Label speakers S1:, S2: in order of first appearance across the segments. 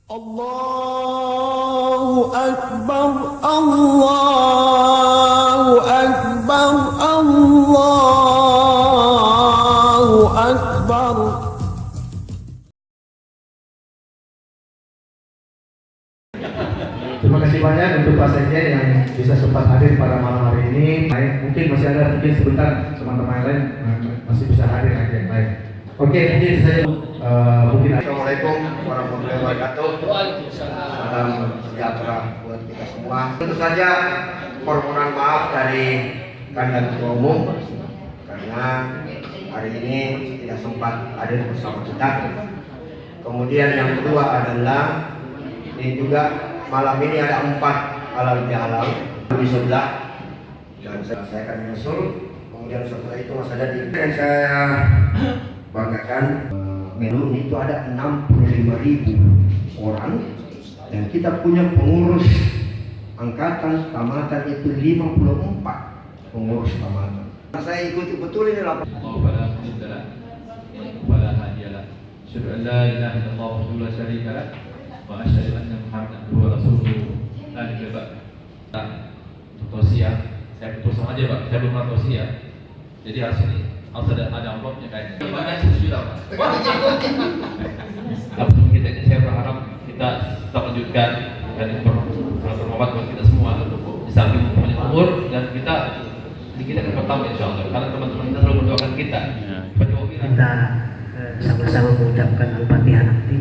S1: Allahu Akbar, Allahu Akbar, Allahu Akbar.
S2: Terima kasih banyak untuk Pak Sekjen yang bisa sempat hadir pada malam hari ini. Mungkin masih ada sebentar teman-teman lain masih bisa hadir lagi yang lain. Oke, mungkin saja Assalamualaikum warahmatullahi wabarakatuh. Salam sejahtera buat kita semua. Tentu saja permohonan maaf dari Kandidat Ketua Umum karena hari ini tidak sempat hadir bersama kita. Kemudian yang kedua adalah ini juga malam ini ada 4 halal bihalal di sebelah dan saya akan menyusul. Kemudian setelah itu masih ada yang saya banggakan menu itu ada 65.000 orang dan kita punya pengurus angkatan tamatan itu 54 pengurus tamatan. Saya ikuti betul ini laporan.
S3: La ilaha illallah wa la syarika lah wa asyhadu anna Muhammadan wa rasuluhu la ilaha tausiah. Saya betul aja Pak, saya belum tausiah. Jadi harus ini harus ada amplopnya kayaknya. Terima kasih sudah Pak. Apapun kita ini saya berharap kita tetap lanjutkan dan bermanfaat buat kita semua untuk bisa mempunyai umur dan kita akan bertambah insya Allah karena teman-teman kita selalu mendoakan kita.
S4: Kita sama-sama mengucapkan Al-Fatihah nanti.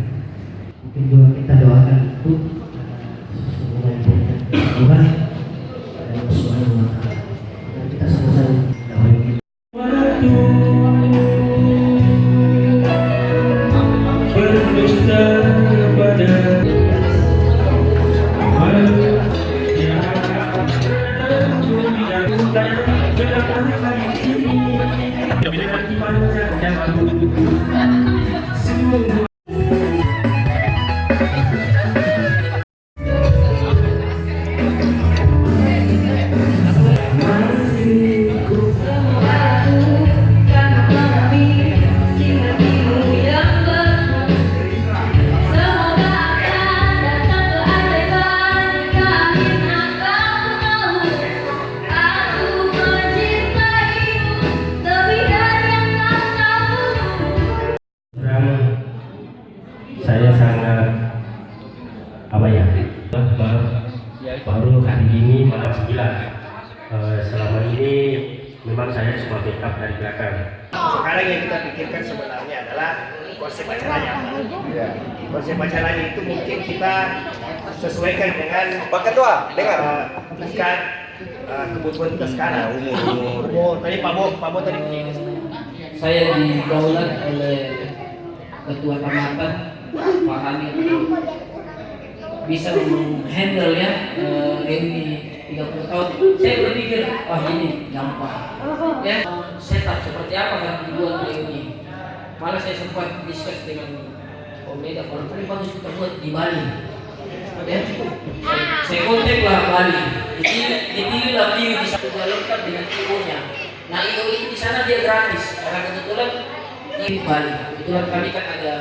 S4: Mungkin juga kita doakan untuk semoga Tuhan dan Subhanahu wa Ta'ala. Dan kita sama-sama dahulu
S5: berdusta kepada
S4: saya sangat baru hari ini malam 9. Selama ini memang saya cuma backup dari belakang.
S6: Sekarang yang kita pikirkan sebenarnya adalah konsep acaranya. Konsep acaranya itu mungkin kita sesuaikan dengan Pak Ketua, dengan tingkat kebutuhan kita sekarang. Umur. Tadi Pak Bo tadi punya ini.
S7: Saya digaulat oleh Ketua Tamatan Pak Hamid bisa menghandle ya reuni 30 tahun. Saya berpikir wah ini gampang ya, setup seperti apa kan dibuat reuni. Malah saya sempat diskus dengan Om Meda, kalau paling bagus kita buat di Bali ya. Saya kontak lah Bali, dipilih lah view di sana lengkap dengan IO-nya. Nah IO itu di sana dia gratis karena kebetulan di Bali kebetulan kami kan ada